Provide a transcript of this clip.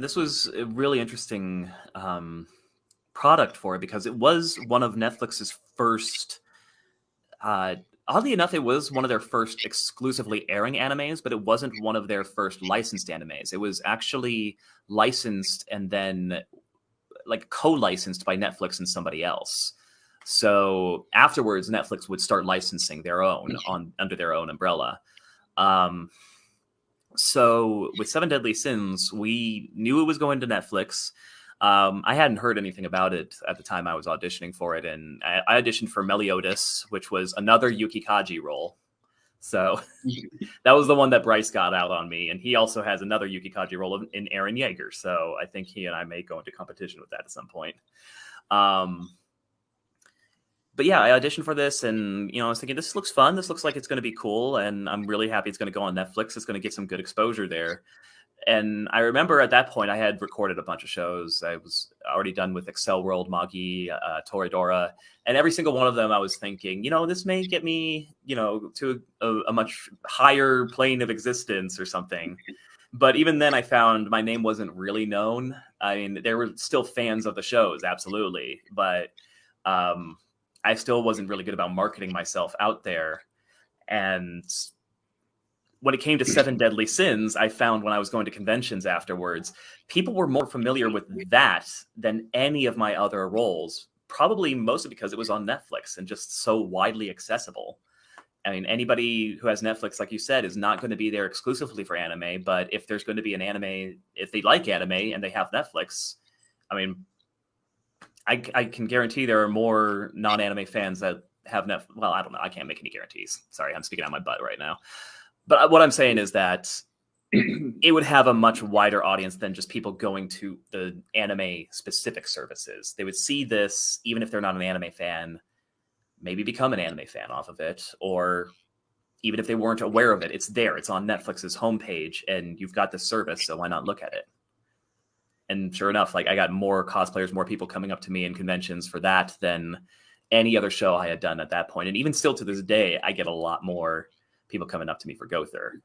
this was a really interesting product for it because it was one of Netflix's first. Uh, Oddly enough, it was one of their first exclusively airing animes, but it wasn't one of their first licensed animes. It was actually licensed and then like co-licensed by Netflix and somebody else. So afterwards, Netflix would start licensing their own on under their own umbrella. Um, so with Seven Deadly Sins, we knew it was going to Netflix. I hadn't heard anything about it at the time I was auditioning for it, and I auditioned for Meliodas, which was another Yuki Kaji role. So that was the one that Bryce got out on me, and he also has another Yuki Kaji role in Eren Yeager. So I think he and I may go into competition with that at some point. But yeah, I auditioned for this, and I was thinking this looks fun. This looks like it's going to be cool, and I'm really happy it's going to go on Netflix. It's going to get some good exposure there. And I remember at that point I had recorded a bunch of shows. I was already done with Excel World, Magi, Toradora, and every single one of them I was thinking, this may get me, to a much higher plane of existence or something. But even then I found my name wasn't really known. I mean, there were still fans of the shows, absolutely. But I still wasn't really good about marketing myself out there. And when it came to Seven Deadly Sins, I found when I was going to conventions afterwards, people were more familiar with that than any of my other roles, probably mostly because it was on Netflix and just so widely accessible. I mean, anybody who has Netflix, like you said, is not going to be there exclusively for anime. But if there's going to be an anime, if they like anime and they have Netflix, I mean, I can guarantee there are more non-anime fans that have Netflix. Well, I don't know. I can't make any guarantees. Sorry, I'm speaking out my butt right now. But what I'm saying is that it would have a much wider audience than just people going to the anime specific services. They would see this, even if they're not an anime fan, maybe become an anime fan off of it. Or even if they weren't aware of it, it's there. It's on Netflix's homepage and you've got the service. So why not look at it? And sure enough, like I got more cosplayers, more people coming up to me in conventions for that than any other show I had done at that point. And even still to this day, I get a lot more people coming up to me for Gother.